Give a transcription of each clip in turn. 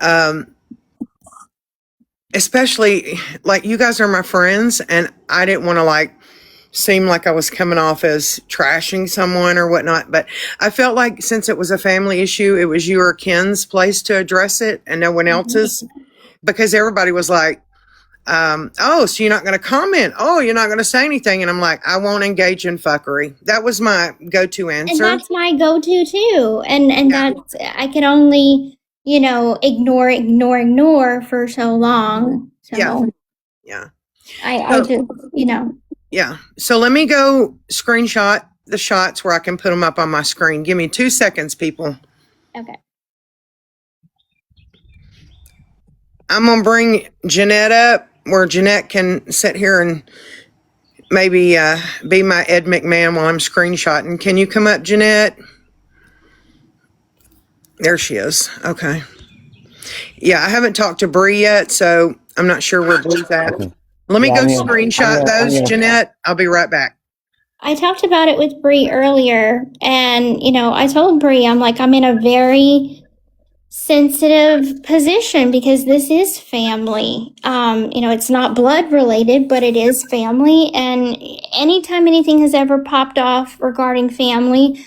Um, especially like you guys are my friends, and I didn't want to like seem like I was coming off as trashing someone or whatnot. But I felt like since it was a family issue, it was you or Ken's place to address it and no one else's, because everybody was like, oh, so you're not going to comment? Oh, you're not going to say anything? And I'm like, I won't engage in fuckery. That was my go-to answer. And that's my go-to too. And Yeah. that's, I can only, ignore for so long. So Yeah. Yeah. I just, Yeah. So let me go screenshot the shots where I can put them up on my screen. Give me 2 seconds, people. Okay. I'm going to bring Jeanette up where Jeanette can sit here and maybe be my Ed McMahon while I'm screenshotting. Can you come up, Jeanette? There she is. Okay. Yeah, I haven't talked to Bree yet, so I'm not sure where Bree's at. Okay. Let me Yeah, go I'm here. screenshot those, Jeanette. I'll be right back. I talked about it with Bree earlier, and I told Bree, I'm like, I'm in a very sensitive position because this is family. It's not blood related, but it is family. And anytime anything has ever popped off regarding family,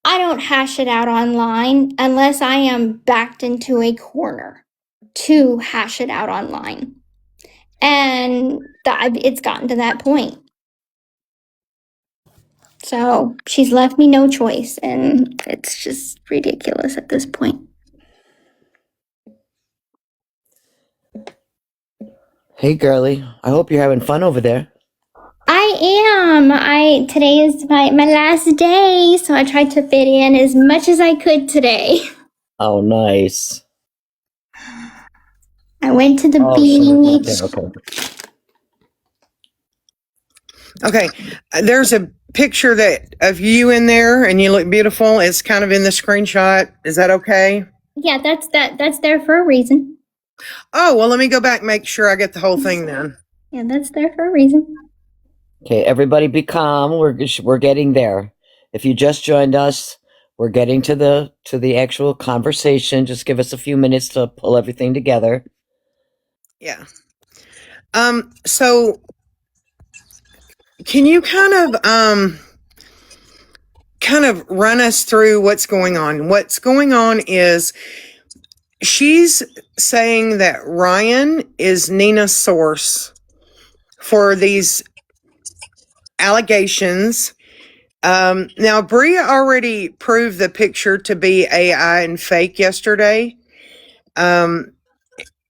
I don't hash it out online unless I am backed into a corner to hash it out online. And it's gotten to that point. So she's left me no choice, and it's just ridiculous at this point. Hey, girly. I hope you're having fun over there. I am. Today is my last day, so I tried to fit in as much as I could today. Oh, nice. I went to the beach. Okay. There's a picture of you in there, and you look beautiful. It's kind of in the screenshot. Is that okay? Yeah, that's there for a reason. Oh, well, let me go back and make sure I get the whole thing then. Yeah, that's there for a reason. Okay, everybody be calm. We're getting there. If you just joined us, we're getting to the actual conversation. Just give us a few minutes to pull everything together. Yeah. So can you kind of run us through what's going on? What's going on is she's saying that Ryan is Nina's source for these allegations. Now, Bria already proved the picture to be AI and fake yesterday.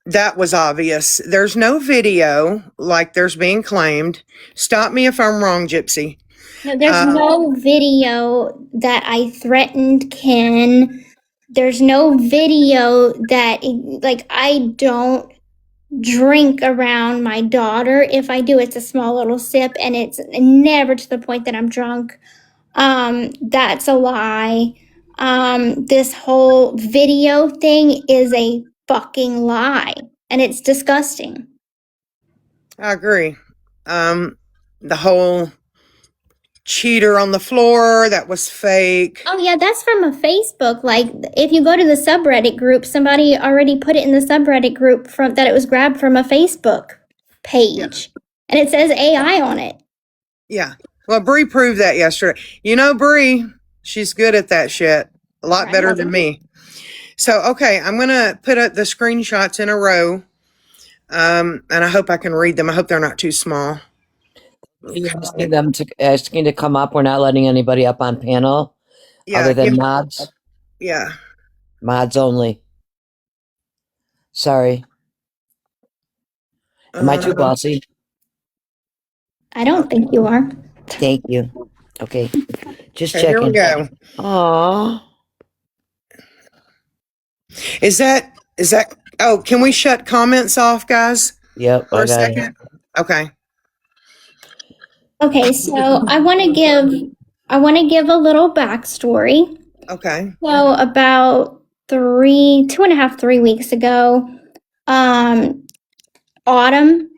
That was obvious. There's no video like there's being claimed. Stop me if I'm wrong, Gypsy. No, there's no video that I threatened Ken. There's no video that, like, I don't drink around my daughter. If I do, it's a small little sip, and it's never to the point that I'm drunk. That's a lie. This whole video thing is a fucking lie, and it's disgusting. I agree. The whole cheater on the floor, that was fake. Oh yeah, that's from a Facebook. Like, if you go to the subreddit group, somebody already put it in the subreddit group that it was grabbed from a Facebook page. Yeah. And it says AI on it. Yeah. Well, Bree proved that yesterday. Bree, she's good at that shit. A lot better than me. So, okay, I'm going to put up the screenshots in a row. And I hope I can read them. I hope they're not too small. Asking to come up. We're not letting anybody up on panel other than mods. Yeah. Mods only. Sorry. Am I too bossy? I don't think you are. Thank you. Okay. Just checking. Here we go. Aww. Is that, oh, can we shut comments off, guys? Yep. For a second? Okay. Okay, so I want to give a little backstory. Okay. So about 3 weeks ago, Autumn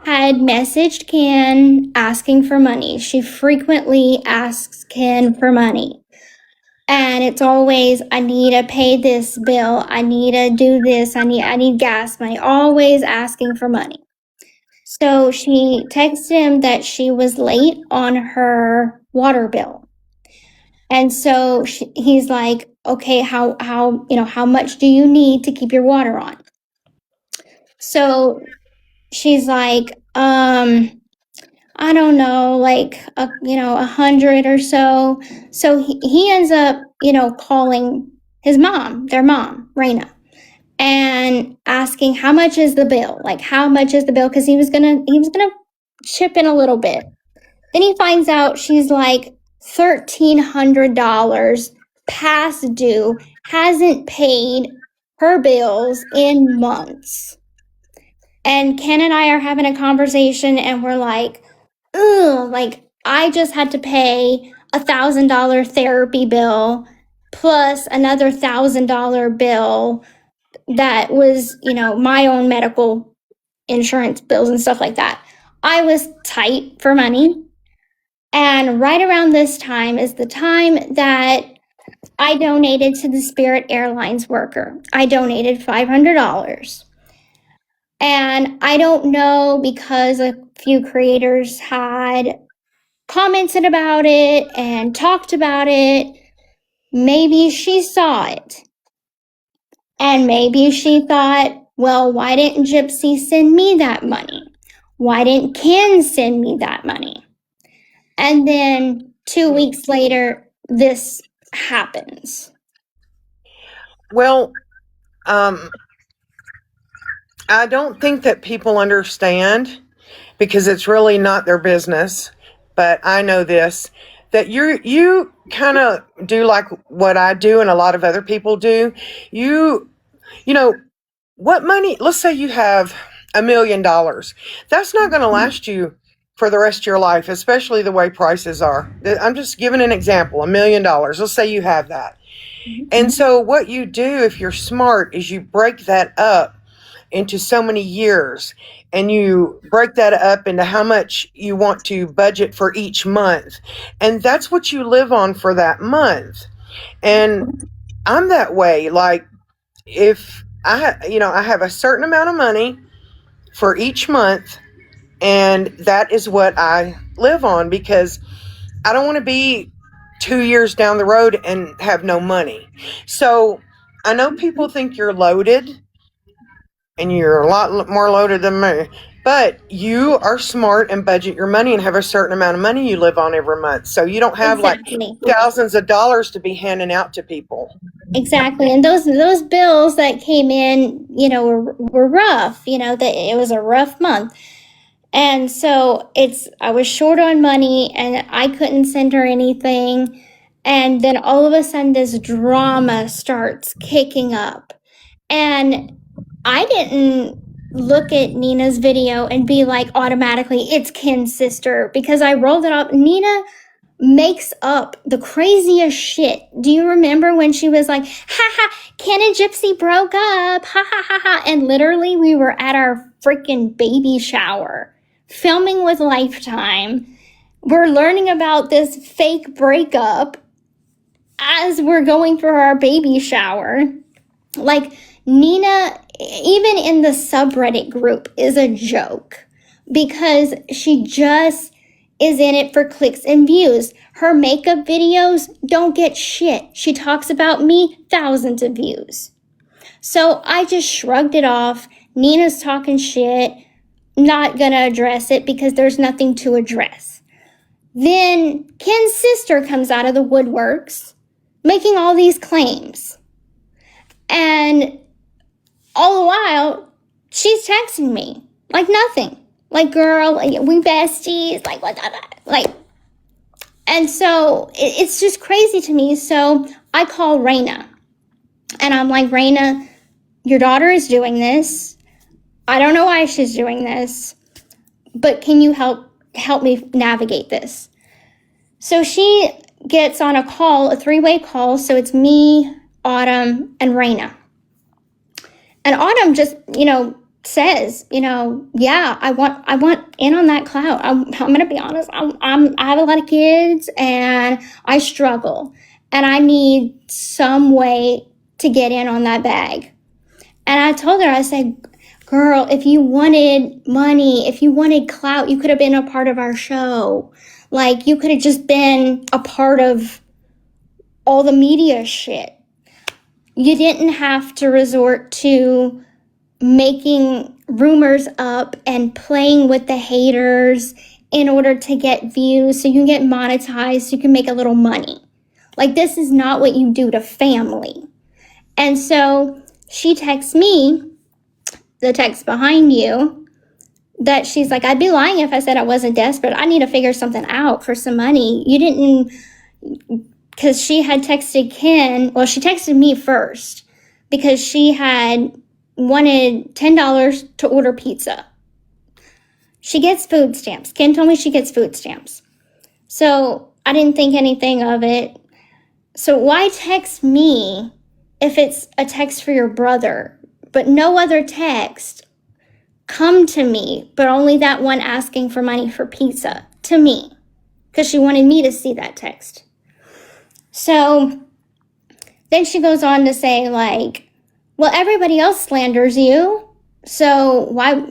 had messaged Ken asking for money. She frequently asks Ken for money. And it's always, I need to pay this bill. I need to do this. I need gas money. Always asking for money. So she texted him that she was late on her water bill. And so he's like, okay, how much do you need to keep your water on? So she's like, I don't know, like, 100 or so. So he ends up, calling his mom, their mom, Raina, and asking how much is the bill? Like, how much is the bill? Because he was gonna chip in a little bit. Then he finds out she's like $1,300 past due, hasn't paid her bills in months. And Ken and I are having a conversation, and we're like, ugh, like, I just had to pay $1,000 therapy bill plus another $1,000 bill that was, my own medical insurance bills and stuff like that. I was tight for money. And right around this time is the time that I donated to the Spirit Airlines worker. I donated $500. And I don't know, because a few creators had commented about it and talked about it. Maybe she saw it. And maybe she thought, well, why didn't Gypsy send me that money? Why didn't Ken send me that money? And then 2 weeks later, this happens. Well, I don't think that people understand, because it's really not their business. But I know this, that you kind of do like what I do and a lot of other people do. You know, what money, let's say you have $1 million. That's not going to last you for the rest of your life, especially the way prices are. I'm just giving an example, $1 million. Let's say you have that. And so what you do, if you're smart, is you break that up into so many years, and you break that up into how much you want to budget for each month. And that's what you live on for that month. And I'm that way. Like, if I have a certain amount of money for each month, and that is what I live on, because I don't want to be 2 years down the road and have no money. So I know people think you're loaded, and you're a lot more loaded than me, but you are smart and budget your money and have a certain amount of money you live on every month. So you don't have Exactly. like thousands of dollars to be handing out to people. Exactly. And those bills that came in, were rough, that it was a rough month. And so I was short on money, and I couldn't send her anything. And then all of a sudden this drama starts kicking up. And I didn't look at Nina's video and be like, automatically, it's Ken's sister, because I rolled it up. Nina makes up the craziest shit. Do you remember when she was like, ha ha, Ken and Gypsy broke up, ha ha ha ha, and literally we were at our freaking baby shower, filming with Lifetime. We're learning about this fake breakup as we're going for our baby shower. Like, Nina, even in the subreddit group, is a joke, because she just is in it for clicks and views. Her makeup videos don't get shit. She talks about me, thousands of views. So I just shrugged it off. Nina's talking shit. Not gonna address it because there's nothing to address. Then Ken's sister comes out of the woodworks making all these claims. And all the while, she's texting me like nothing. Like, girl, we besties, like, what, like. And so it's just crazy to me. So I call Raina, and I'm like, Raina, your daughter is doing this. I don't know why she's doing this, but can you help me navigate this? So she gets on a call, a 3-way call. So it's me, Autumn, and Raina. And Autumn just, says, yeah, I want in on that clout. I'm going to be honest. I have a lot of kids, and I struggle. and I need some way to get in on that bag. And I told her, I said, girl, if you wanted money, if you wanted clout, you could have been a part of our show. Like, you could have just been a part of all the media shit. You didn't have to resort to making rumors up and playing with the haters in order to get views so you can get monetized, so you can make a little money. Like, this is not what you do to family. And so she texts me, the text behind you, that she's like, I'd be lying if I said I wasn't desperate. I need to figure something out for some money. You didn't, because she had texted Ken. Well, she texted me first because she had wanted $10 to order pizza. She gets food stamps. Ken told me she gets food stamps. So I didn't think anything of it. So why text me if it's a text for your brother, but no other text come to me, but only that one asking for money for pizza to me, because she wanted me to see that text. So then she goes on to say, like, well, everybody else slanders you, so why,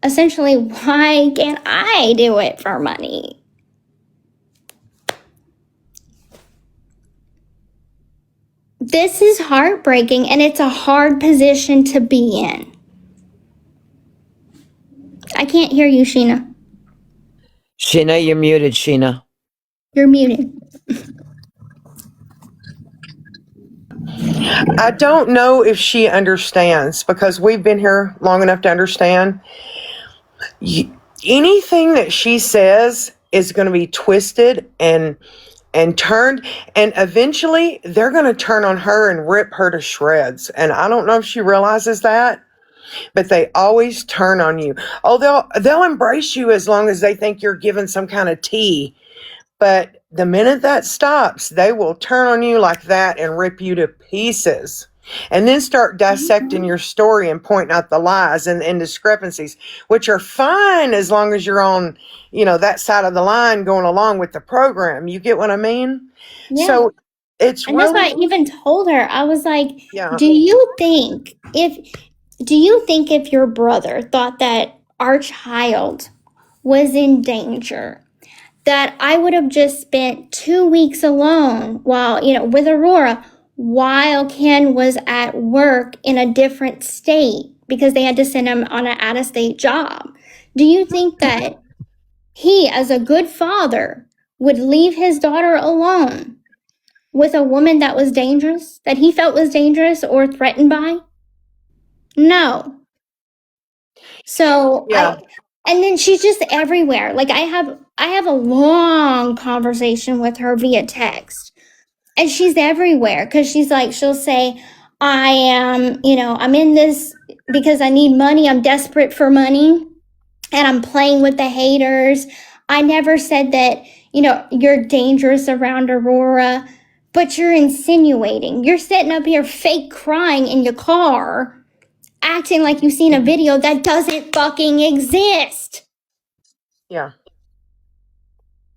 essentially, why can't I do it for money? This is heartbreaking, and it's a hard position to be in. I can't hear you, Sheena. Sheena, you're muted, Sheena. You're muted. I don't know if she understands, because we've been here long enough to understand. Anything that she says is going to be twisted and turned, and eventually they're going to turn on her and rip her to shreds. And I don't know if she realizes that, but they always turn on you. Oh, they'll embrace you as long as they think you're giving some kind of tea. But the minute that stops, they will turn on you like that and rip you to pieces. And then start dissecting your story and pointing out the lies and discrepancies, which are fine as long as you're on, that side of the line going along with the program. You get what I mean? Yeah. So it's And really, that's why I even told her, I was like, yeah. do you think if your brother thought that our child was in danger, that I would have just spent 2 weeks alone with Aurora while Ken was at work in a different state because they had to send him on an out-of-state job? Do you think that he, as a good father, would leave his daughter alone with a woman that was dangerous, that he felt was dangerous or threatened by? No. So Yeah. and then she's just everywhere. Like, I have a long conversation with her via text, and she's everywhere because she'll say, I am, I'm in this because I need money. I'm desperate for money, and I'm playing with the haters. I never said that, you're dangerous around Aurora, but you're insinuating. You're sitting up here fake crying in your car, acting like you've seen a video that doesn't fucking exist. Yeah.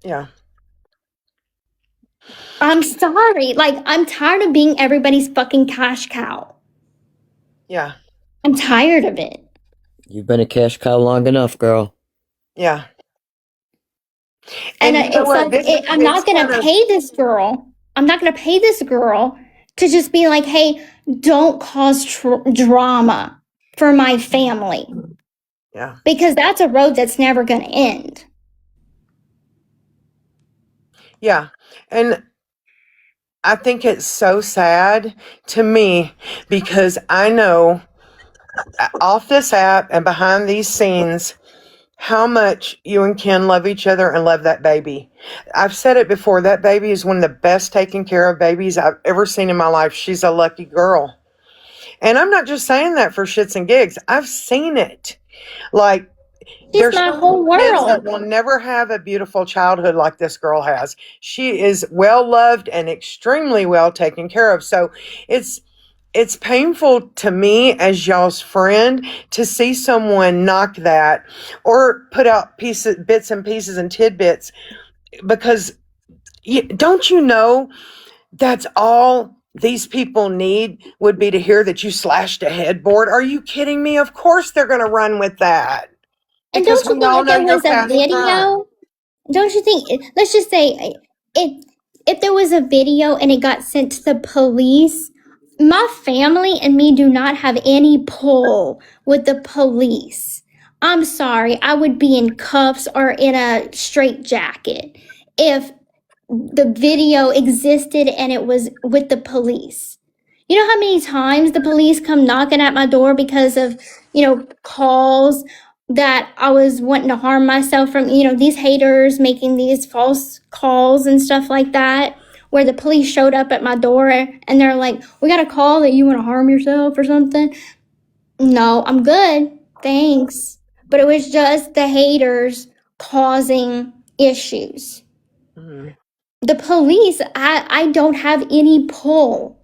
Yeah. I'm sorry. Like, I'm tired of being everybody's fucking cash cow. Yeah. I'm tired of it. You've been a cash cow long enough, girl. Yeah. And you know it's what? like, I'm not going to pay this girl. I'm not going to pay this girl to just be like, hey, don't cause drama for my family. Yeah. Because that's a road that's never going to end. Yeah. And I think it's so sad to me because I know off this app and behind these scenes how much you and Ken love each other and love that baby. I've said it before, that baby is one of the best taken care of babies I've ever seen in my life. She's a lucky girl. And I'm not just saying that for shits and gigs. I've seen it. Like, she's my whole kids that world. will never have a beautiful childhood like this girl has. She is well loved and extremely well taken care of. So it's painful to me as y'all's friend to see someone knock that or put out bits and pieces and tidbits, because don't you know That's all these people need would be to hear that you slashed a headboard. Are you kidding me? Of course they're going to run with that. And Because don't you we think all if know there your was a past crime. video, don't you think, let's just say, if there was a video and it got sent to the police, my family and me do not have any pull with the police. I'm sorry, I would be in cuffs or in a straitjacket if the video existed and it was with the police. You know how many times the police come knocking at my door because of, calls that I was wanting to harm myself from, these haters making these false calls and stuff like that, where the police showed up at my door and they're like, we got a call that you want to harm yourself or something. No, I'm good. Thanks. But it was just the haters causing issues. Mhm. The police, I don't have any pull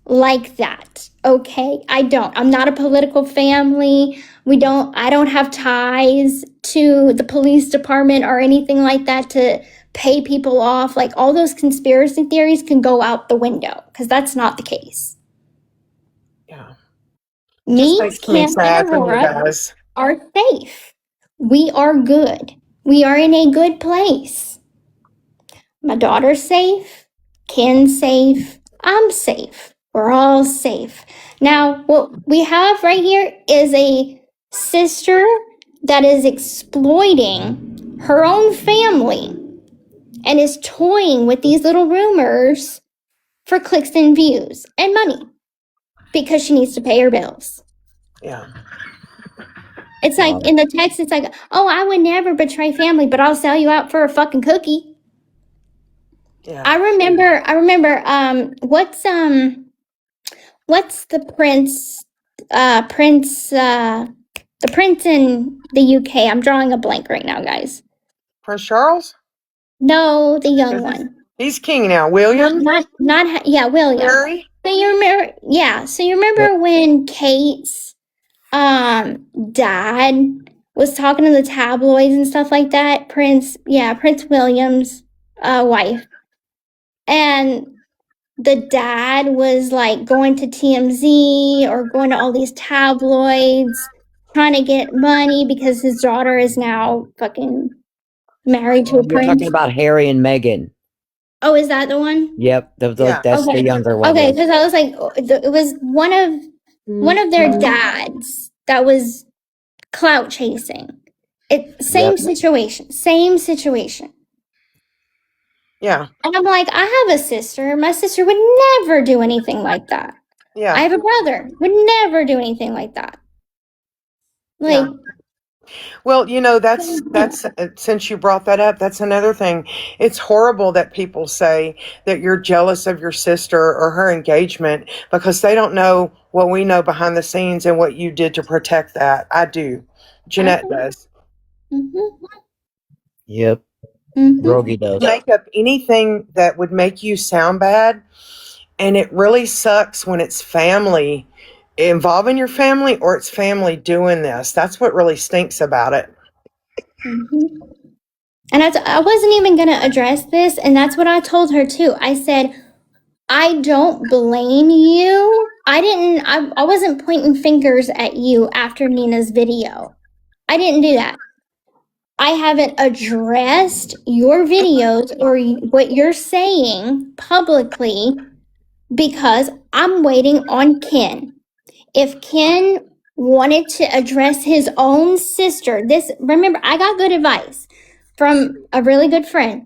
like that. Okay, I don't. I'm not a political family. I don't have ties to the police department or anything like that to pay people off. Like, all those conspiracy theories can go out the window because that's not the case. Yeah. Just Me, makes me Kim, and sad for you Aurora guys. are safe. We are good. We are in a good place. My daughter's safe. Ken's safe. I'm safe. We're all safe. Now, what we have right here is a sister that is exploiting her own family and is toying with these little rumors for clicks and views and money because she needs to pay her bills. Yeah. It's like in the text, it's like, oh, I would never betray family, but I'll sell you out for a fucking cookie. Yeah. I remember, what's the prince, the prince in the UK? I'm drawing a blank right now, guys. Prince Charles? No, the young one. He's king now. William? Yeah, William. Harry? So you remember, when Kate's, dad was talking to the tabloids and stuff like that? Prince William's, wife. And the dad was like going to TMZ or going to all these tabloids trying to get money because his daughter is now fucking married to a You're prince. talking about Harry and Meghan. Oh, is that the one? Yep, Yeah. that's the younger one. Okay, because I was like, it was one of their dads that was clout chasing. Same situation. Yeah. And I'm like, I have a sister. My sister would never do anything like that. Yeah. I have a brother. Would never do anything like that. Like, Yeah. Well, that's since you brought that up, that's another thing. It's horrible that people say that you're jealous of your sister or her engagement because they don't know what we know behind the scenes and what you did to protect that. I do. Jeanette does. mm-hmm, Yep. mm-hmm. Rogie does. Make up anything that would make you sound bad, and it really sucks when it's family involving your family or it's family doing this. That's what really stinks about it. Mm-hmm. And I wasn't even going to address this, and that's what I told her too. I said, I don't blame you. I wasn't pointing fingers at you after Nina's video. I didn't do that. I haven't addressed your videos or what you're saying publicly because I'm waiting on Ken. If Ken wanted to address his own sister, remember, I got good advice from a really good friend.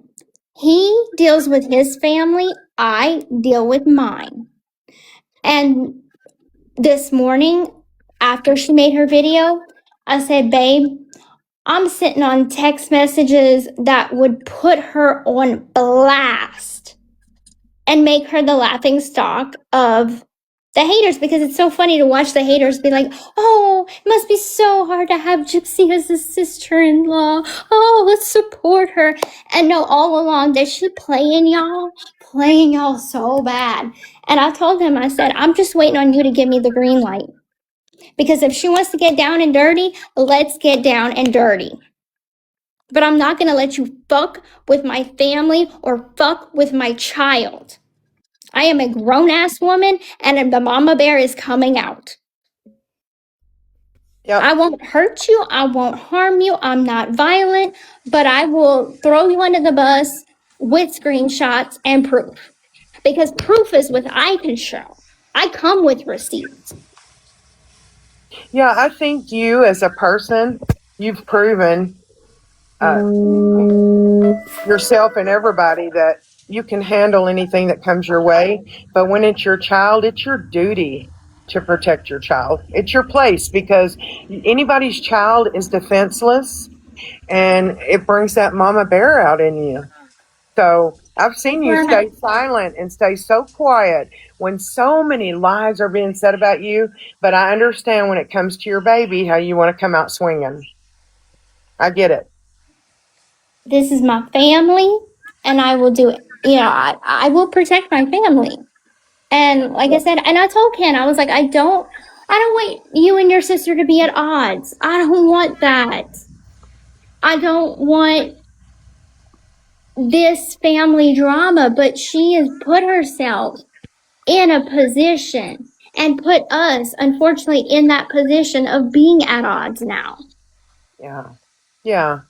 He deals with his family, I deal with mine. And this morning, after she made her video, I said, babe, I'm sitting on text messages that would put her on blast and make her the laughing stock of the haters, because it's so funny to watch the haters be like, oh, it must be so hard to have Gypsy as a sister-in-law. Oh, let's support her. And no, all along, that she playing y'all so bad. And I told him, I said, I'm just waiting on you to give me the green light. Because if she wants to get down and dirty, let's get down and dirty. But I'm not going to let you fuck with my family or fuck with my child. I am a grown ass woman, and the mama bear is coming out. Yep. I won't hurt you. I won't harm you. I'm not violent, but I will throw you under the bus with screenshots and proof. Because proof is what I can show. I come with receipts. Yeah, I think you as a person, you've proven yourself and everybody that you can handle anything that comes your way. But when it's your child, it's your duty to protect your child. It's your place, because anybody's child is defenseless, and it brings that mama bear out in you. So I've seen you stay silent and stay so quiet when so many lies are being said about you. But I understand when it comes to your baby, how you want to come out swinging. I get it. This is my family, and I will do it. I will protect my family. And like I said, and I told Ken, I was like, I don't want you and your sister to be at odds. I don't want that. I don't want this family drama, but she has put herself in a position and put us, unfortunately, in that position of being at odds now. Yeah. Yeah.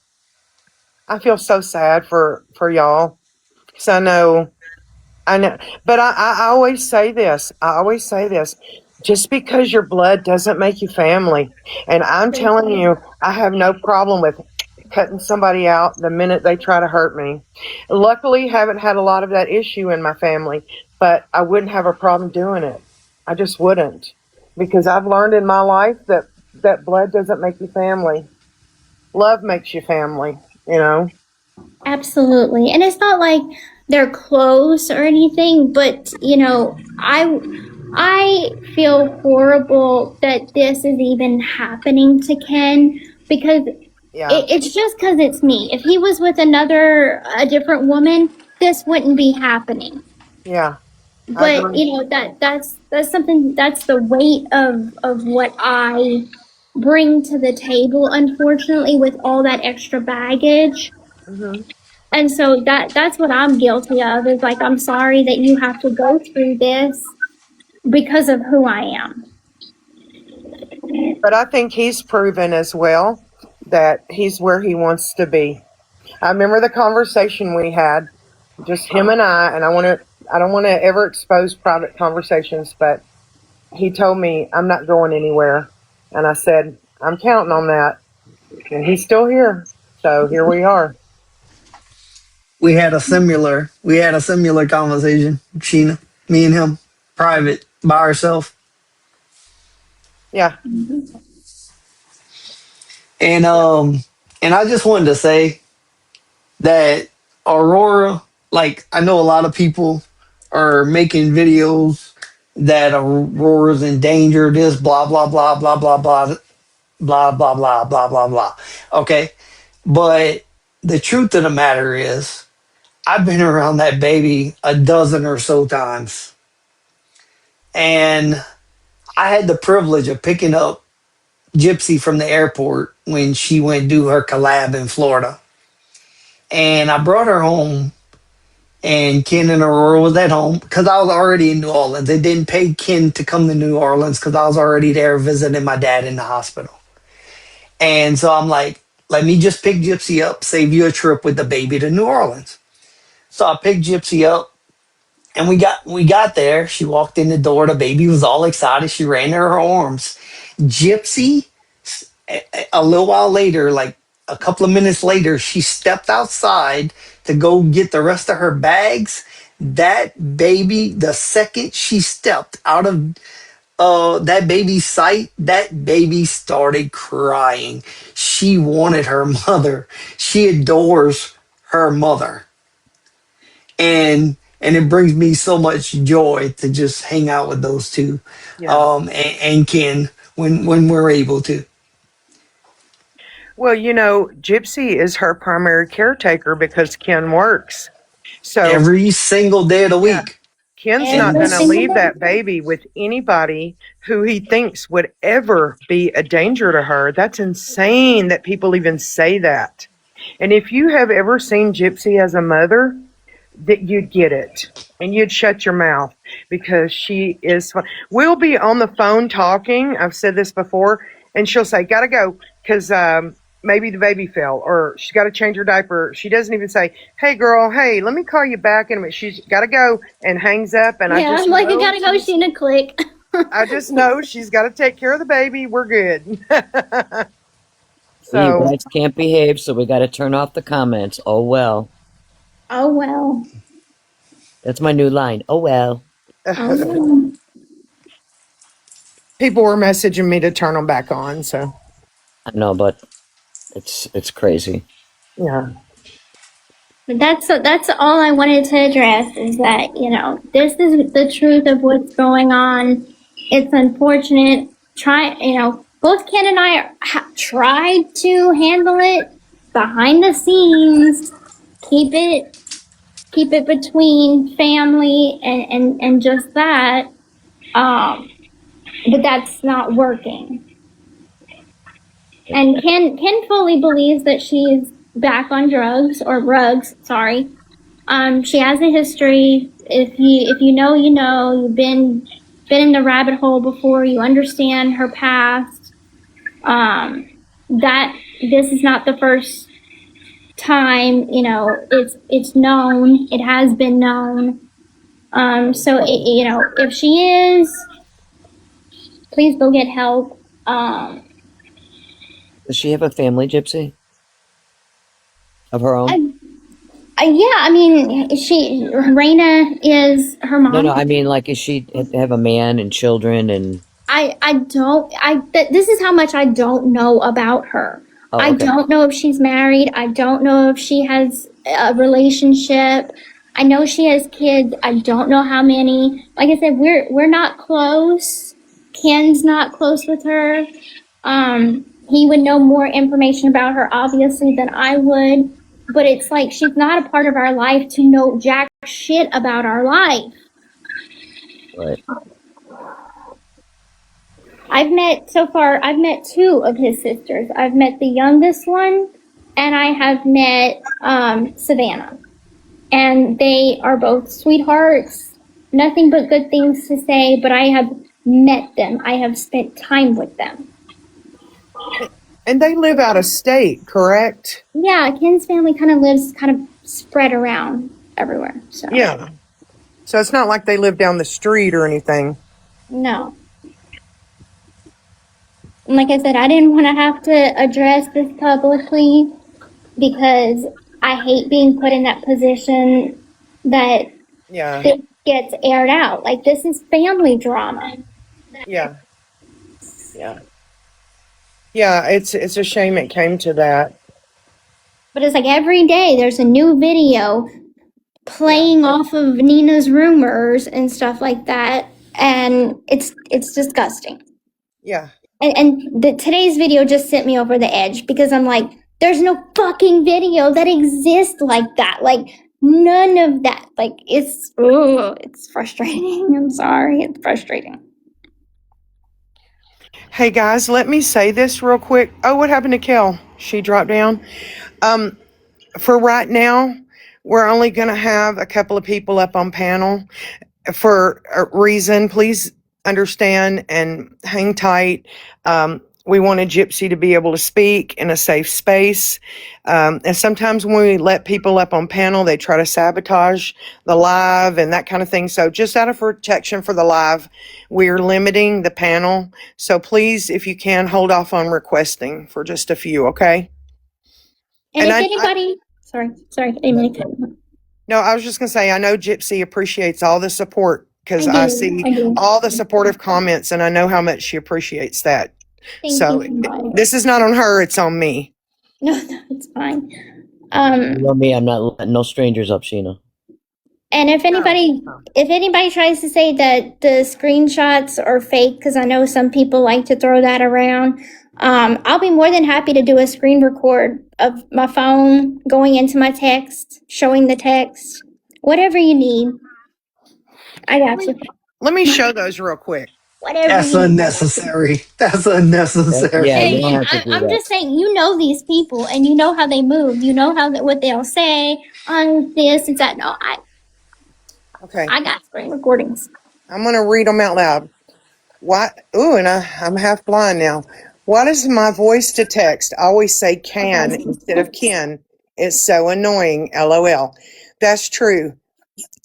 I feel so sad for y'all, because I know, but I always say this. Just because your blood doesn't make you family. And I'm telling you, I have no problem with cutting somebody out the minute they try to hurt me. Luckily, haven't had a lot of that issue in my family, but I wouldn't have a problem doing it. I just wouldn't, because I've learned in my life that blood doesn't make you family. Love makes you family, you know? Absolutely. And it's not like they're close or anything, but I feel horrible that this is even happening to Ken, because Yeah. it's just because it's me. If he was with a different woman, this wouldn't be happening. Yeah. But that's something, that's the weight of what I bring to the table, unfortunately, with all that extra baggage. Mm-hmm. And so that's what I'm guilty of, is like, I'm sorry that you have to go through this because of who I am. But I think he's proven as well that he's where he wants to be. I remember the conversation we had, just him and I don't want to ever expose private conversations, but he told me, I'm not going anywhere. And I said, I'm counting on that. And he's still here. So here we are. We had a similar conversation, Sheena, me and him, private, by ourselves. Yeah. And I just wanted to say that Aurora, like, I know a lot of people are making videos that Aurora's in danger, this blah blah blah blah blah blah blah blah blah blah blah blah. Okay. But the truth of the matter is, I've been around that baby a dozen or so times. And I had the privilege of picking up Gypsy from the airport when she went to do her collab in Florida. And I brought her home, and Ken and Aurora was at home because I was already in New Orleans. They didn't pay Ken to come to New Orleans because I was already there visiting my dad in the hospital. And so I'm like, let me just pick Gypsy up, save you a trip with the baby to New Orleans. So I picked Gypsy up, and we got there. She walked in the door. The baby was all excited. She ran to her arms. Gypsy, a little while later, like a couple of minutes later, she stepped outside to go get the rest of her bags. That baby, the second she stepped out of that baby's sight, that baby started crying. She wanted her mother. She adores her mother. And it brings me so much joy to just hang out with those two, Yeah. and Ken when we're able to. Well, Gypsy is her primary caretaker because Ken works. So Every single day of the yeah, week. Ken's not And going to leave that baby with anybody who he thinks would ever be a danger to her. That's insane that people even say that. And if you have ever seen Gypsy as a mother, that you'd get it and you'd shut your mouth because she is fun. We'll be on the phone talking. I've said this before, and she'll say, "Gotta go," because maybe the baby fell or she's got to change her diaper. She doesn't even say, "Hey, girl, hey, let me call you back in a minute." She's got to go and hangs up, and I Yeah, just I'm like, I know gotta go, she's- Sheena, click. I just know she's got to take care of the baby. We're good. You So guys can't behave, so we got to turn off the comments. Oh well. Oh well. That's my new line. Oh well. Oh well. people were messaging me to turn them back on. So I know, but it's crazy. yeah. But that's all I wanted to address is that, this is the truth of what's going on. It's unfortunate. Both Ken and I tried to handle it behind the scenes, keep it between family and just that. But that's not working. And Ken fully believes that she's back on drugs or rugs. Sorry. She has a history. If you know, you know. You've been in the rabbit hole before. You understand her past. That this is not the first time. It's known. It has been known. If she is, please go get help. Does she have a family, Gypsy? Of her own? Yeah, I mean, Raina is her mom. No, I mean, like, is she have a man and children and? This is how much I don't know about her. Oh, I okay. don't know if she's married. I don't know if she has a relationship. I know she has kids. I don't know how many. Like I said, we're not close. Ken's not close with her. He would know more information about her, obviously, than I would. But it's like she's not a part of our life to know jack shit about our life. Right. I've met two of his sisters. I've met the youngest one, and I have met Savannah. And they are both sweethearts. Nothing but good things to say, but I have met them. I have spent time with them. And they live out of state, correct? Yeah, Ken's family lives spread around everywhere. So Yeah. So it's not like they live down the street or anything. no. And like I said, I didn't want to have to address this publicly because I hate being put in that position that Yeah. this gets aired out. Like, this is family drama. Yeah. Yeah. Yeah, it's a shame it came to that. But it's like every day there's a new video playing off of Nina's rumors and stuff like that, and it's disgusting. Yeah. And today's video just sent me over the edge because I'm like, there's no fucking video that exists like that. Like, none of that. Like, it's frustrating. I'm sorry, it's frustrating. Hey guys, let me say this real quick. Oh, what happened to Kel? She dropped down. For right now, we're only going to have a couple of people up on panel for a reason. Please understand and hang tight. We wanted Gypsy to be able to speak in a safe space. And sometimes when we let people up on panel, they try to sabotage the live and that kind of thing. So just out of protection for the live, we're limiting the panel. So please, if you can, hold off on requesting for just a few, okay? And And if anybody, sorry, I didn't mean to cut you off. No, I was just going to say, I know Gypsy appreciates all the support because I I do, see I do. all the supportive comments and I know how much she appreciates that. Thank So you so much. this is not on her, it's on me. No, it's fine. You know me, I'm not letting no strangers up, Sheena. And if anybody tries to say that the screenshots are fake, because I know some people like to throw that around, I'll be more than happy to do a screen record of my phone going into my text, showing the text, whatever you need. I got you. Let me show those real quick. whatever That's you unnecessary. That's unnecessary. Yeah, you And, don't and have to do I'm that. just saying, you know these people, and you know how they move. You know what they'll say on this and that. No, Okay. I got screen recordings. I'm going to read them out loud. What? Ooh, and I'm half blind now. Why does my voice to text always say can instead of Ken? It's so annoying. LOL. That's true.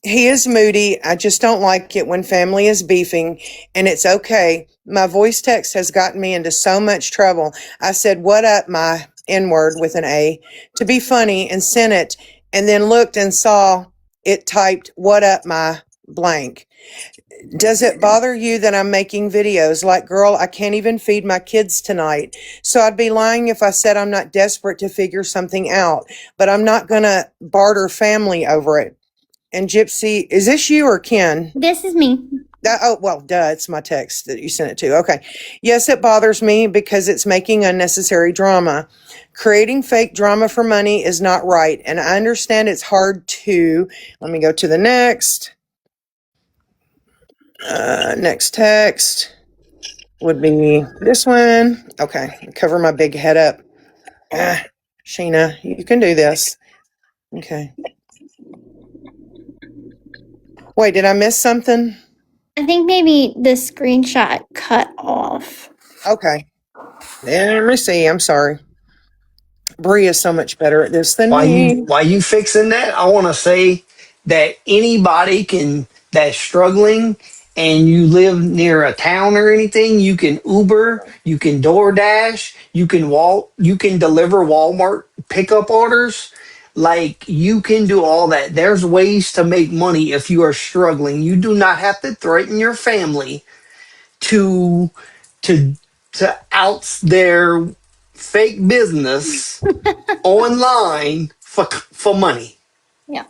He is moody. I just don't like it when family is beefing, and it's okay. My voice text has gotten me into so much trouble. I said, "What up, my N word with an A," to be funny and sent it, and then looked and saw it typed, "What up, my blank." Does it bother you that I'm making videos? Like, girl, I can't even feed my kids tonight. So I'd be lying if I said I'm not desperate to figure something out, but I'm not going to barter family over it. And Gypsy, is this you or Ken? This is me. Oh, well, duh, it's my text that you sent it to. Okay. Yes, it bothers me because it's making unnecessary drama. Creating fake drama for money is not right. And I understand it's hard to, let me go to the next. Next text would be this one. Okay. Cover my big head up. Sheena, you can do this. Okay. Wait, did I miss something? I think maybe the screenshot cut off. Okay. Let me see. I'm sorry. Bree is so much better at this than me. While you fixing that, I want to say that anybody can that's struggling and you live near a town or anything, you can Uber, you can DoorDash, you can deliver Walmart pickup orders. Like you can do all that. There's ways to make money if you are struggling. You do not have to threaten your family to to to out their fake business online for money. Yeah.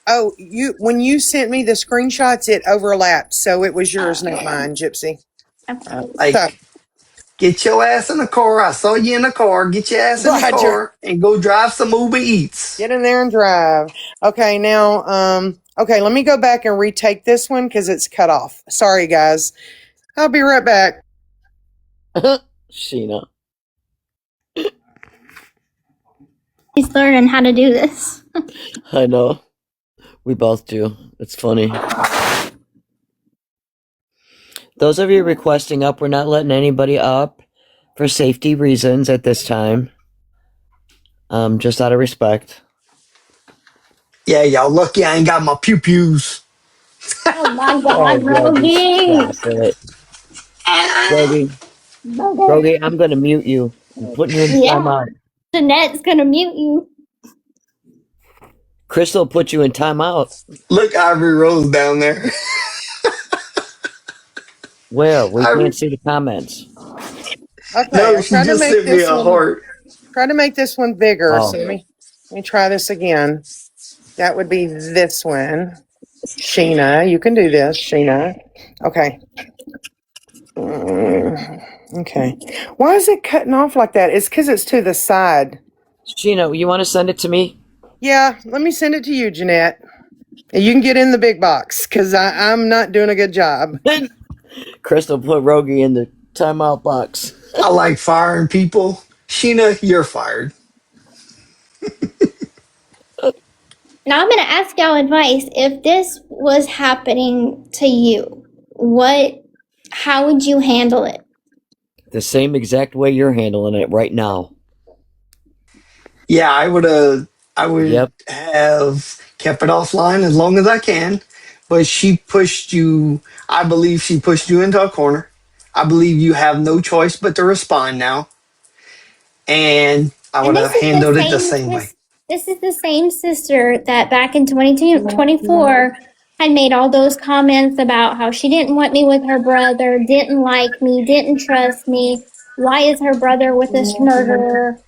Oh, when you sent me the screenshots, it overlapped, so it was yours, not mine, Gypsy. Like, So, get your ass in the car. I saw you in the car. Get your ass in the Roger, car and go drive some Uber Eats. get in there and drive. Okay, now, okay, let me go back and retake this one because it's cut off. Sorry, guys. I'll be right back. Sheena. He's learning how to do this. I know. We both do. It's funny. Those of you requesting up, we're not letting anybody up for safety reasons at this time. Just out of respect. Yeah, y'all lucky I ain't got my pew pews. Oh my God, Rogie! Stop it. Rogie, I'm going to mute you. I'm putting you in Yeah. timeout. Jeanette's gonna mute you. Crystal put you in timeout. Look, Ivory Rose down there. Where? We Ivory, can't see the comments. Okay, no, I she tried to just make sent me this a one. heart. Try to make this one bigger. Oh. So let me try this again. That would be this one. Sheena, you can do this, Sheena. Okay. Okay. Why is it cutting off like that? It's because it's to the side. Sheena, you want to send it to me? Yeah, let me send it to you, Jeanette. You can get in the big box because I'm not doing a good job. Crystal put Rogie in the timeout box. I like firing people. Sheena, you're fired. Now I'm gonna ask y'all advice. If this was happening to you, how would you handle it? The same exact way you're handling it right now. Yeah, I would Yep. have kept it offline as long as I can. But she pushed you, I believe she pushed you into a corner. I believe you have no choice but to respond now. And I And would have handled it the same way. this is the same sister that back in 2024 had made all those comments about how she didn't want me with her brother, didn't like me, didn't trust me. Why is her brother with this murderer?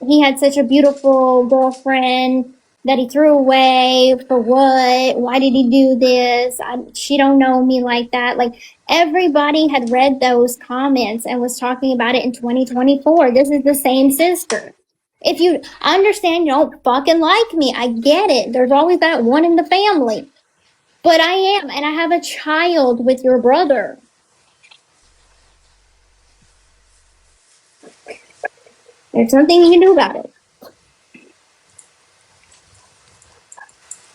He had such a beautiful girlfriend that he threw away for what? Why did he do this? She don't know me like that. Like everybody had read those comments and was talking about it in 2024. This is the same sister. If you understand you don't fucking like me, I get it. There's always that one in the family. But I am, and I have a child with your brother. There's nothing you can do about it.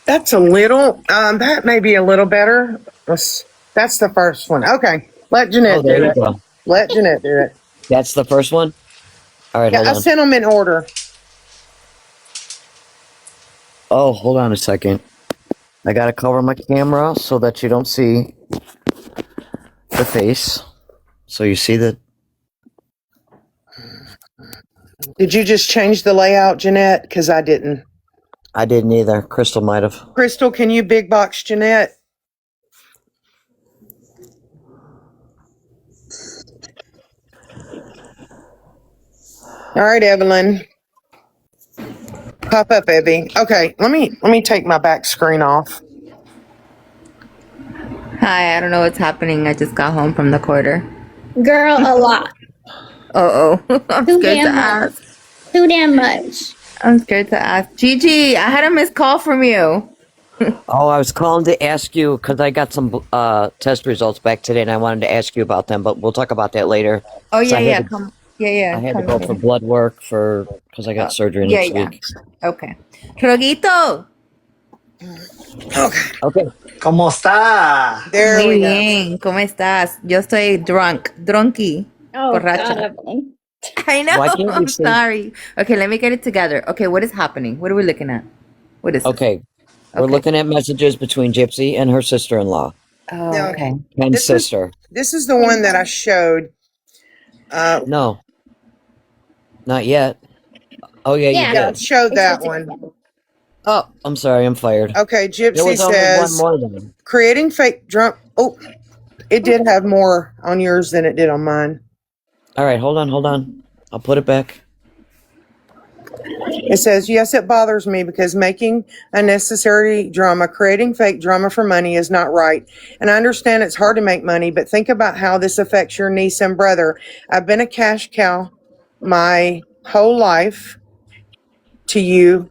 That's a little, that may be a little better. That's the first one. Okay. Let Jeanette there do you it. go. Let Jeanette do it. That's the first one? All right, Yeah, hold I on. sent them in order. Oh, hold on a second. I gotta cover my camera so that you don't see the face. So you see the... Did you just change the layout, Jeanette? Because I didn't. I didn't either. Crystal might have. Crystal, can you big box Jeanette? All right, Evelyn. Pop up, Evie. Okay, let me take my back screen off. Hi, I don't know what's happening. I just got home from the quarter. Girl, a lot. Oh, I'm Too scared to damn much. ask. Too damn much. I'm scared to ask. Gigi, I had a missed call from you. Oh, I was calling to ask you because I got some test results back today, and I wanted to ask you about them. But we'll talk about that later. Oh 'Cause yeah, I yeah, had to, come. Yeah, I had to come go here. for blood work because I got surgery Yeah, next yeah. week. Okay. Roguito. Okay, Okay. ¿Cómo está? there Muy we go. bien. ¿Cómo estás? Yo estoy drunky. Oh, Borracha. God, Evelyn. I know. Why can't we I'm see? sorry. Okay, let me get it together. Okay, what is happening? What are we looking at? What is this? Okay. We're Okay. looking at messages between Gypsy and her sister-in-law, Oh, No, okay. Ken's this is sister. this is the one that I showed. No, not yet. Oh, yeah, you Yeah. Yeah, I did. showed It's that just- one. Oh, I'm sorry. I'm fired. Okay, There Gypsy was only one says more then. creating fake drunk. Oh, it did have more on yours than it did on mine. All right, hold on. I'll put it back. It says, yes, it bothers me because making unnecessary drama, creating fake drama for money is not right. And I understand it's hard to make money, but think about how this affects your niece and brother. I've been a cash cow my whole life to you.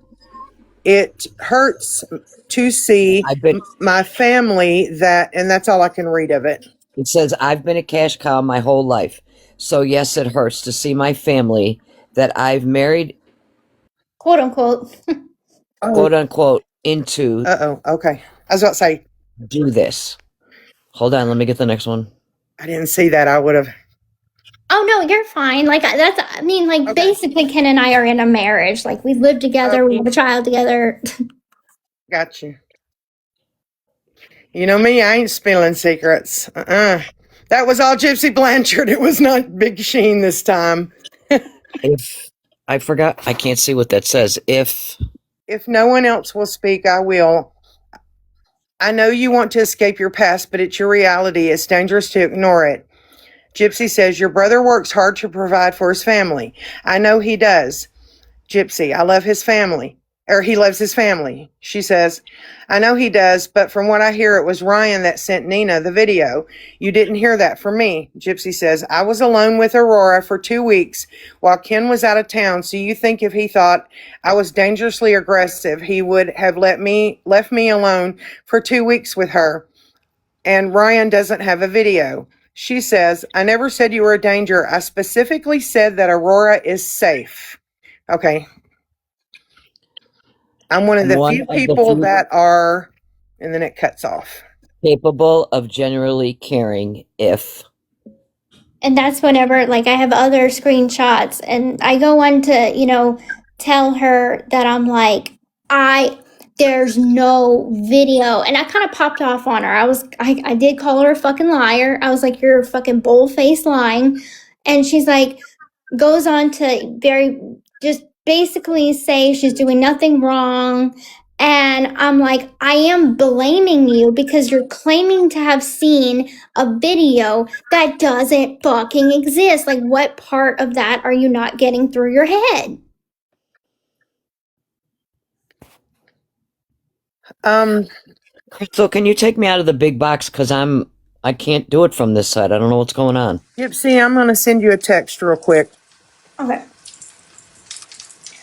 It hurts to see I've been. my family that, and that's all I can read of it. It says I've been a cash cow my whole life, so yes, it hurts to see my family that I've married, quote unquote. quote unquote, into Okay. I was about to say, do this. Hold on, let me get the next one. I didn't see that. I would have. Oh no, you're fine. Like that's. I mean, like Okay. basically, Ken and I are in a marriage. Like we live together. We have a child together. Got you. You know me, I ain't spilling secrets. That was all Gypsy Blanchard. It was not Big Sheen this time. If I forgot, I can't see what that says. If no one else will speak, I will. I know you want to escape your past, but it's your reality. It's dangerous to ignore it. Gypsy says, your brother works hard to provide for his family. I know he does. Gypsy, I love his family. Or he loves his family. She says, I know he does, but from what I hear, it was Ryan that sent Nina the video. You didn't hear that from me. Gypsy says, I was alone with Aurora for 2 weeks while Ken was out of town. So you think if he thought I was dangerously aggressive, he would have left me alone for 2 weeks with her. And Ryan doesn't have a video. She says, I never said you were a danger. I specifically said that Aurora is safe. Okay. I'm one of the few people that are, and then it cuts off. Capable of generally caring if. And that's whenever, like, I have other screenshots and I go on to, tell her that I'm like, there's no video. And I kind of popped off on her. I did call her a fucking liar. I was like, you're fucking bold-faced lying. And she's like, goes on to just basically say she's doing nothing wrong. And I'm like, I am blaming you because you're claiming to have seen a video that doesn't fucking exist. Like, what part of that are you not getting through your head? So can you take me out of the big box because I can't do it from this side. I don't know what's going on. Gypsy, I'm going to send you a text real quick. Okay.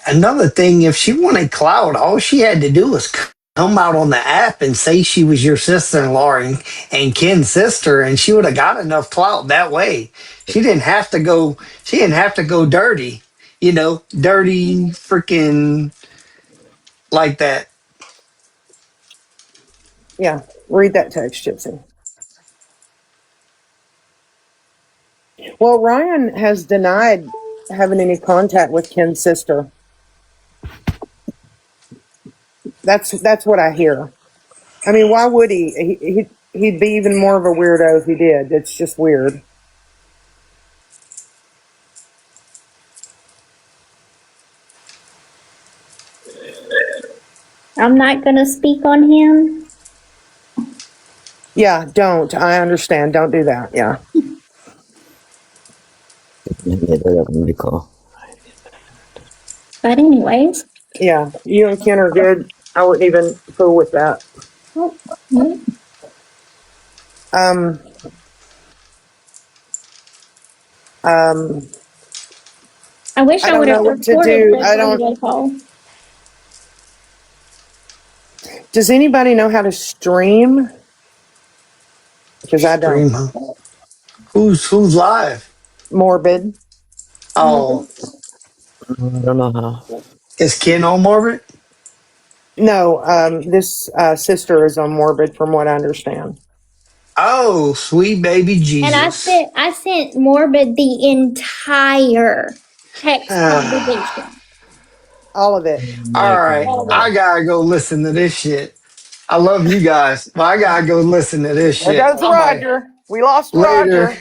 Another thing, if she wanted clout, all she had to do was come out on the app and say she was your sister-in-law and Ken's sister, and she would have got enough clout that way. She didn't have to go dirty. dirty, freaking like that. Yeah, read that text, Gypsy. Well, Ryan has denied having any contact with Ken's sister. That's what I hear. I mean, why would he? He'd be even more of a weirdo if he did. It's just weird. I'm not going to speak on him. Yeah, don't. I understand. Don't do that. Yeah. But anyways. Yeah, you and Ken are good. I wouldn't even fool with that. Oh, no. Um, I wish I I don't would know have what to recorded do. this I don't. video call. Does anybody know how to stream? Because I don't. Stream, huh? Who's live? Morbid. Oh, I don't know how. is Ken on Morbid? No, this sister is on Morbid, from what I understand. Oh, sweet baby And Jesus. I sent Morbid the entire text All conversation. All of it. My right, I God. gotta go listen to this shit. I love you guys, but I gotta go listen to this There shit. goes I'm like, Roger. We lost later. Roger.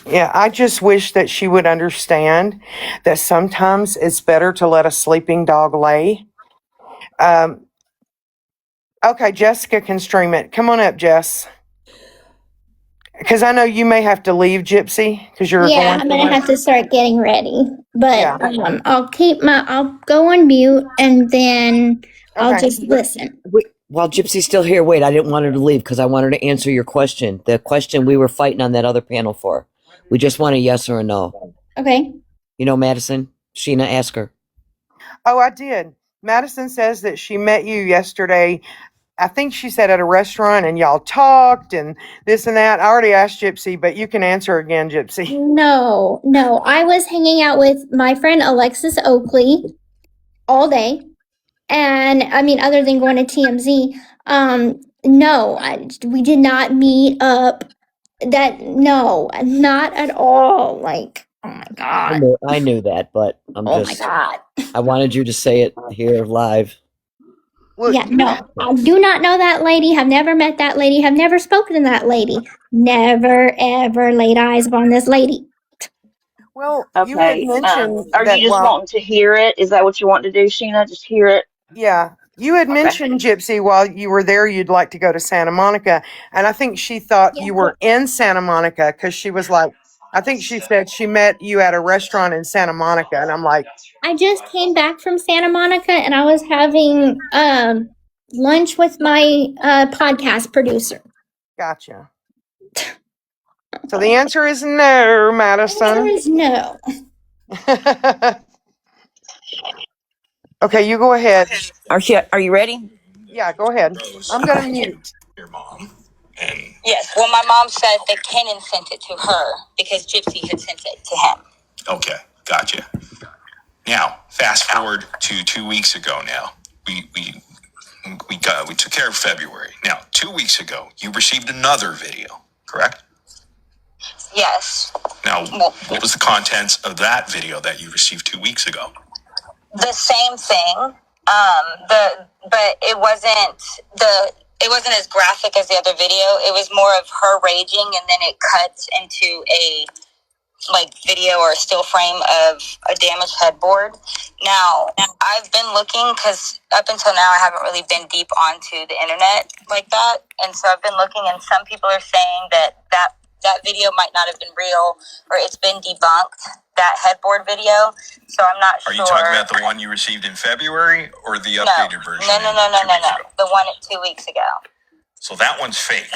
Yeah, I just wish that she would understand that sometimes it's better to let a sleeping dog lay. Um, okay, Jessica can stream it. Come on up, Jess. Because I know you may have to leave, Gypsy, because you're Yeah, going I'm gonna somewhere. have to start getting ready. Yeah. But I'll go on mute and then I'll Okay. just listen. Wait, while Gypsy's still here, wait, I didn't want her to leave because I wanted to answer your question. The question we were fighting on that other panel for. We just want a yes or a no. Okay. You know, Madison? Sheena, ask her. Oh, I did. Madison says that she met you yesterday. I think she said at a restaurant, and y'all talked and this and that. I already asked Gypsy, but you can answer again, Gypsy. No. I was hanging out with my friend Alexis Oakley all day. And I mean, other than going to TMZ, no, we did not meet up. No, not at all. Like, oh my God. I knew that, but Oh my God. I wanted you to say it here live. Well, Yeah, no, I do not know that lady, have never met that lady, have never spoken to that lady, never ever laid eyes upon this lady. well, you had Okay. mentioned Are you that. just Well, wanting to hear it? Is that what you want to do, Sheena? Just hear it? yeah, you had Okay. mentioned, Gypsy, while you were there, you'd like to go to Santa Monica, and I think she thought Yeah. you were in Santa Monica because she was like, I think she said she met you at a restaurant in Santa Monica, and I'm like, I just came back from Santa Monica and I was having lunch with my podcast producer. gotcha. So the answer is no, The answer Madison. is no. Okay, you go ahead. Are you ready? Yeah, go ahead. I'm gonna mute. Your mom. And yes, well, my mom said that Kenan sent it to her because Gypsy had sent it to him. Okay, gotcha. Now, fast forward to 2 weeks ago. Now, we took care of February. Now, 2 weeks ago, you received another video, correct? Yes. Now, what was the contents of that video that you received 2 weeks ago? The same thing. But it wasn't as graphic as the other video. It was more of her raging, and then it cuts into a video or a still frame of a damaged headboard. Now, I've been looking because up until now I haven't really been deep onto the internet like that, and so I've been looking, and some people are saying that video might not have been real, or it's been debunked, that headboard video. So I'm not sure. Are you talking about the one you received in February or the updated version? No. The one 2 weeks ago. So that one's fake,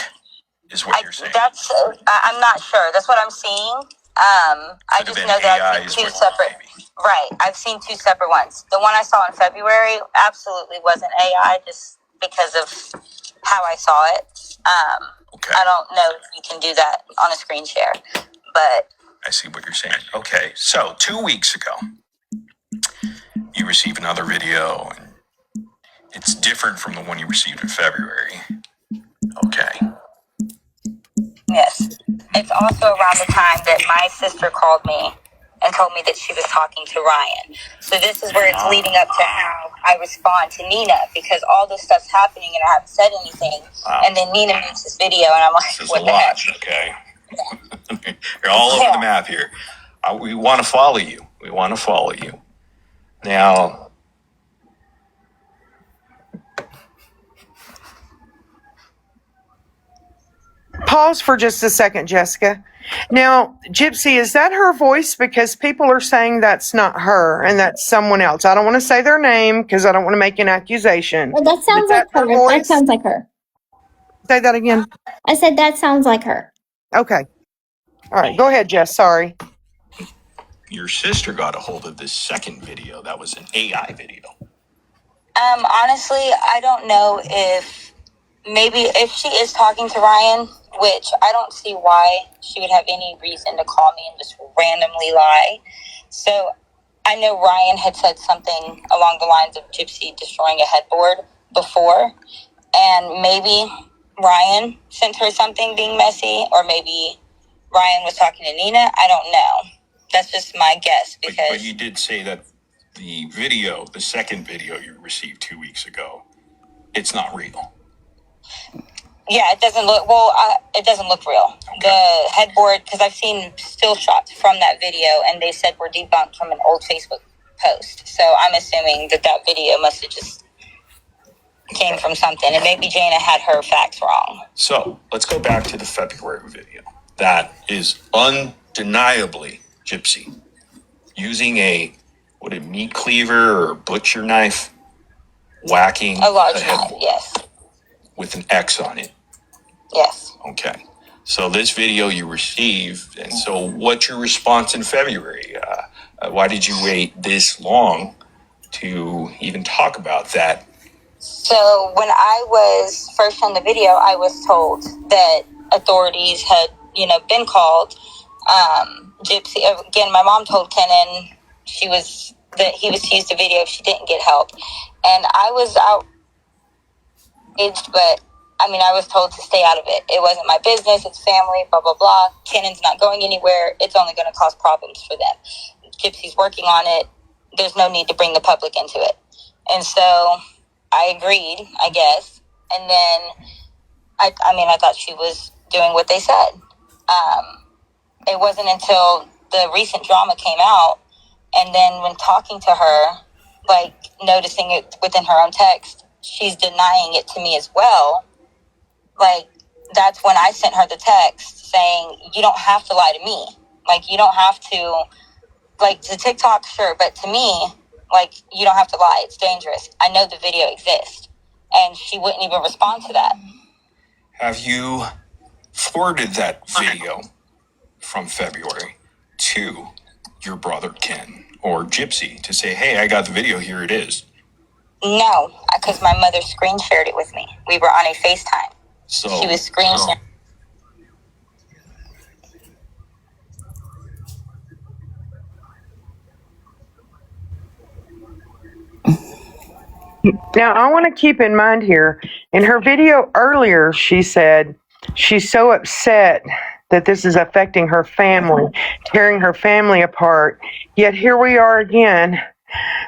is what you're saying? I'm not sure. That's what I'm seeing. I just know that I've seen two separate. Right. I've seen two separate ones. The one I saw in February absolutely wasn't AI, just because of how I saw it. Okay. I don't know if you can do that on a screen share, but I see what you're saying. Okay, so 2 weeks ago, you received another video, and it's different from the one you received in February. Okay. Yes. It's also around the time that my sister called me and told me that she was talking to Ryan. So this is where it's leading up to how I respond to Nina, because all this stuff's happening and I haven't said anything. Wow. And then Nina makes this video and I'm like, what the heck? Okay. Yeah. You're all over the map here. We want to follow you. We want to follow you. Now, Pause for just a second, Jessica. Now, Gypsy, is that her voice? Because people are saying that's not her and that's someone else. I don't want to say their name because I don't want to make an accusation. Well, that sounds like her. That sounds like her. Say that again. I said that sounds like her. Okay. All right. Go ahead, Jess. Sorry. Your sister got a hold of this second video. That was an AI video. Honestly, I don't know if she is talking to Ryan, which I don't see why she would have any reason to call me and just randomly lie. So I know Ryan had said something along the lines of Gypsy destroying a headboard before, and maybe Ryan sent her something being messy, or maybe Ryan was talking to Nina. I don't know. That's just my guess, because... But you did say that the second video you received 2 weeks ago, it's not real. Yeah, it doesn't look real. Okay. The headboard, because I've seen still shots from that video, and they said were debunked from an old Facebook post. So I'm assuming that video must have just came from something, and maybe Jana had her facts wrong. So let's go back to the February video. That is undeniably Gypsy using a meat cleaver or butcher knife, whacking a large knife, yes, with an X on it. Yes. Okay. So this video you received, and so what's your response in February? Why did you wait this long to even talk about that? So when I was first shown the video, I was told that authorities had, been called. Gypsy, again, my mom told Kenan that he was to use the video if she didn't get help. And I was outraged, but I was told to stay out of it. It wasn't my business. It's family, blah, blah, blah. Kenan's not going anywhere. It's only going to cause problems for them. Gypsy's working on it. There's no need to bring the public into it. And so I agreed, I guess. And then, I thought she was doing what they said. It wasn't until the recent drama came out, and then when talking to her, noticing it within her own text, she's denying it to me as well. That's when I sent her the text saying, you don't have to lie to me. You don't have to, to TikTok, sure, but to me, you don't have to lie. It's dangerous. I know the video exists. And she wouldn't even respond to that. Have you forwarded that video from February to your brother Ken or Gypsy to say, hey, I got the video, here it is? No, because my mother screen shared it with me. We were on a FaceTime. So she was screen sharing. Now, I want to keep in mind here, in her video earlier, she said she's so upset that this is affecting her family, tearing her family apart. Yet here we are again,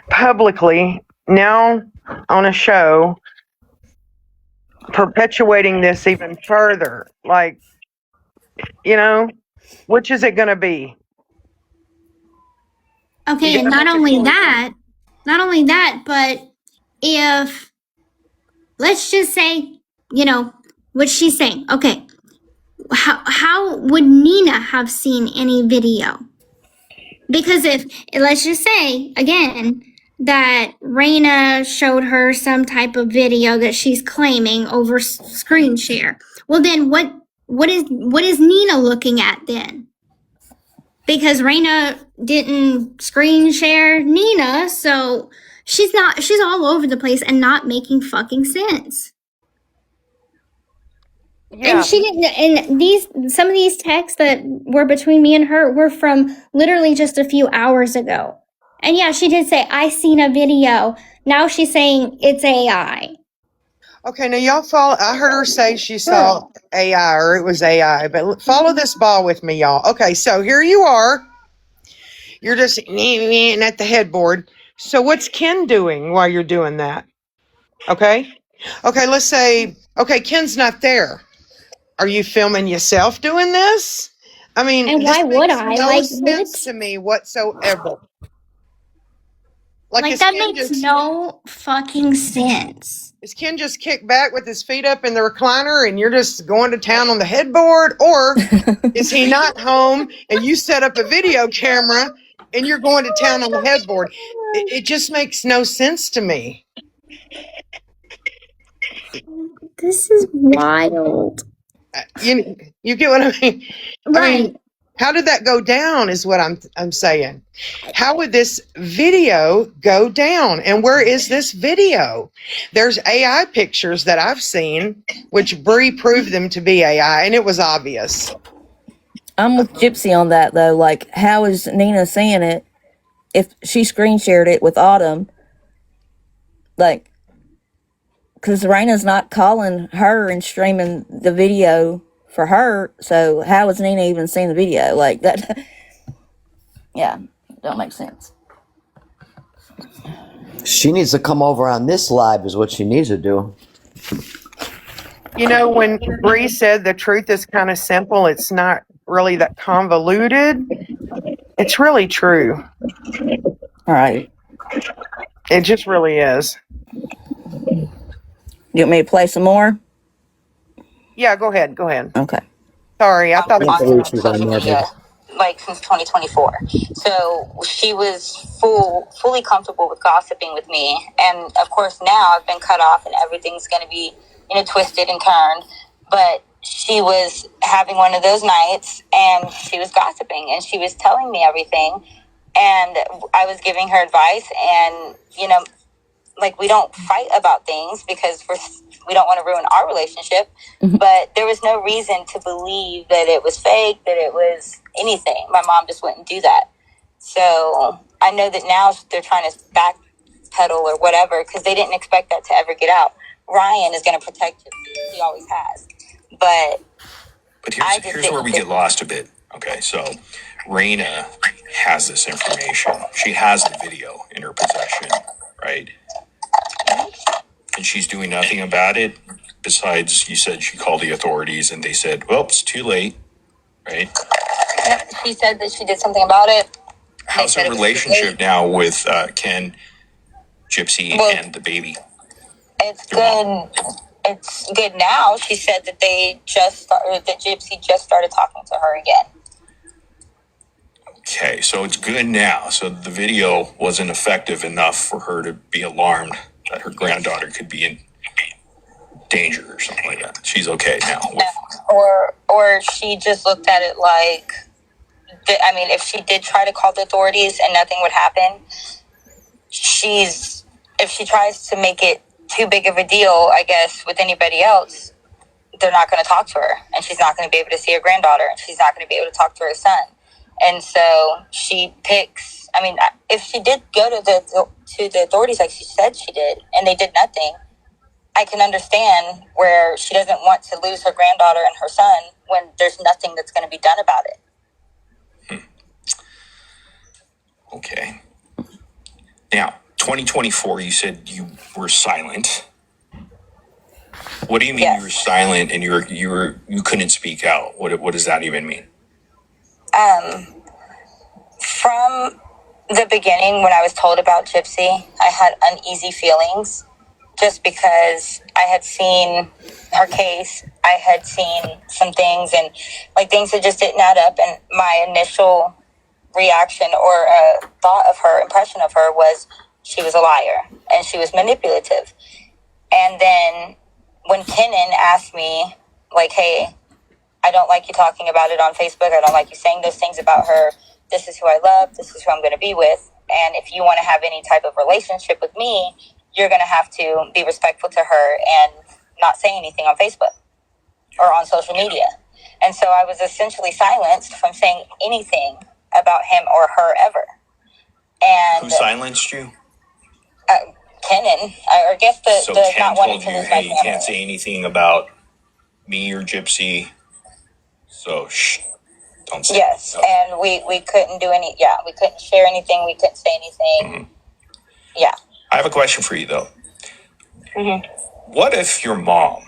publicly, now on a show, perpetuating this even further. Which is it going to be? Okay, and not only that, but if, let's just say, what she's saying, okay, how would Nina have seen any video? Because let's just say, again, that Raina showed her some type of video that she's claiming over screen share. Well, then what is Nina looking at then? Because Raina didn't screen share Nina, so she's all over the place and not making fucking sense. Yeah. And she didn't, and some of these texts that were between me and her were from literally just a few hours ago. And yeah, she did say, I seen a video. Now she's saying it's AI. Okay, now y'all follow. I heard her say she saw AI or it was AI, but follow this ball with me, y'all. Okay, so here you are. You're just at the headboard. So what's Ken doing while you're doing that? Okay. Okay, let's say, okay, Ken's not there. Are you filming yourself doing this? I mean, And this why would makes I? no Like, sense what? to me whatsoever. Like, Like, that makes no fucking sense. is Ken just kicked back with his feet up in the recliner and you're just going to town on the headboard? Or is he not home and you set up a video camera and you're going to town on the headboard? It just makes no sense to me. This is wild. You get what I mean? I mean, how did that go down is what I'm saying. How would this video go down? And where is this video? There's AI pictures that I've seen, which Bree proved them to be AI, and it was obvious. I'm with Gypsy on that, though. Like, how is Nina seeing it if she screen shared it with Autumn? Like, because Raina's not calling her and streaming the video for her, so how is Nina even seeing the video? Like, that, yeah, don't make sense. She needs to come over on this live is what she needs to do. You know, when Bree said the truth is kind of simple, it's not really that convoluted. It's really true. All right. It just really is. You want me to play some more? Yeah, go ahead. Okay. Sorry, I thought it on was social media, like since 2024. So she was fully comfortable with gossiping with me. And of course now I've been cut off and everything's going to be, twisted and turned. But she was having one of those nights and she was gossiping and she was telling me everything. And I was giving her advice and, like we don't fight about things because we don't want to ruin our relationship. Mm-hmm. But there was no reason to believe that it was fake, that it was anything. My mom just wouldn't do that. So I know that now they're trying to backpedal or whatever because they didn't expect that to ever get out. Ryan is going to protect you. He always has. But here's where we get lost a bit. Okay, so Raina has this information. She has the video in her possession, right? And she's doing nothing about it besides you said she called the authorities and they said, well, it's too late, right? Yep, she said that she did something about it. How's her relationship now with Ken, Gypsy, and the baby? It's good. It's good now. She said that that Gypsy just started talking to her again. Okay, so it's good now. So the video wasn't effective enough for her to be alarmed that her granddaughter could be in danger or something like that. She's okay now. Or she just looked at it like, if she did try to call the authorities and nothing would happen, if she tries to make it too big of a deal, I guess, with anybody else, they're not going to talk to her and she's not going to be able to see her granddaughter and she's not going to be able to talk to her son. And so she picks, if she did go to the authorities like she said she did and they did nothing, I can understand where she doesn't want to lose her granddaughter and her son when there's nothing that's going to be done about it. Okay. Now, 2024, you said you were silent. What do you mean? Yes. You were silent and you couldn't speak out? What does that even mean? From the beginning, when I was told about Gypsy, I had uneasy feelings just because I had seen her case. I had seen some things and things that just didn't add up. And my initial reaction or thought of her, impression of her was she was a liar and she was manipulative. And then when Kenan asked me, hey, I don't like you talking about it on Facebook. I don't like you saying those things about her. This is who I love. This is who I'm going to be with. And if you want to have any type of relationship with me, you're going to have to be respectful to her and not say anything on Facebook. or on social media. And so I was essentially silenced from saying anything about him or her ever. And who silenced you? Kenan, I guess So the Ken not wanting told to you, lose my hey, you family. can't say anything about me or Gypsy. So shh, don't say. Yes, and we couldn't do any. Yeah, we couldn't share anything. We couldn't say anything. Yeah. I have a question for you though. Mhm. What if your mom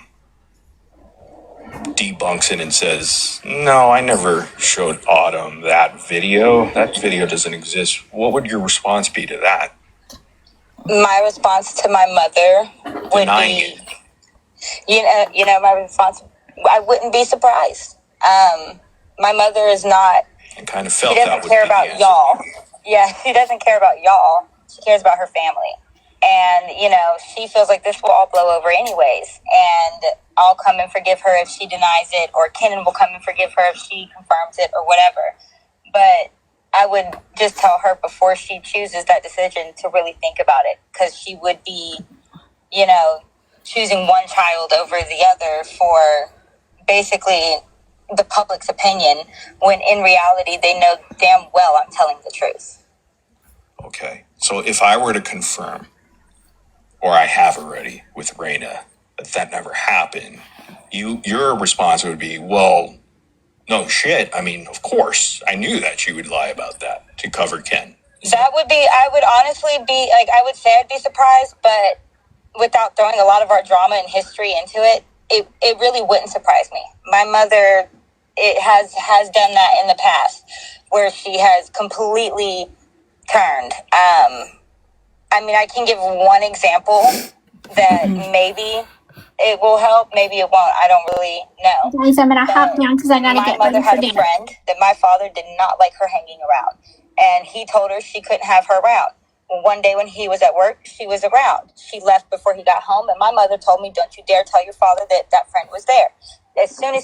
debunks it and says, no, I never showed Autumn that video. That video doesn't exist. What would your response be to that? My response to my mother would Denying be, it. you know, my response. I wouldn't be surprised. My mother is not. I kind of She felt that doesn't would care be the about answer. y'all. Yeah, she doesn't care about y'all. She cares about her family. And, you know, she feels like this will all blow over anyways. And I'll come and forgive her if she denies it, or Kenan will come and forgive her if she confirms it, or whatever. But I would just tell her before she chooses that decision to really think about it, because she would be, you know, choosing one child over the other for basically the public's opinion, when in reality they know damn well I'm telling the truth. Okay. So if I were to confirm, or I have already with Raina, that never happened, your response would be, well, no shit. I mean, of course, I knew that you would lie about that to cover Ken. That would be, I would honestly be, like, I would say I'd be surprised, but without throwing a lot of our drama and history into it, it really wouldn't surprise me. My mother, it has done that in the past, where she has completely turned. I mean, I can give one example that maybe it will help, maybe it won't. I don't really know. Guys, I'm gonna hop But down because I gotta my get mother ready for had a dinner. friend that my father did not like her hanging around, and he told her she couldn't have her around. One day when he was at work, she was around. She left before he got home, and my mother told me, don't you dare tell your father that that friend was there. As soon as he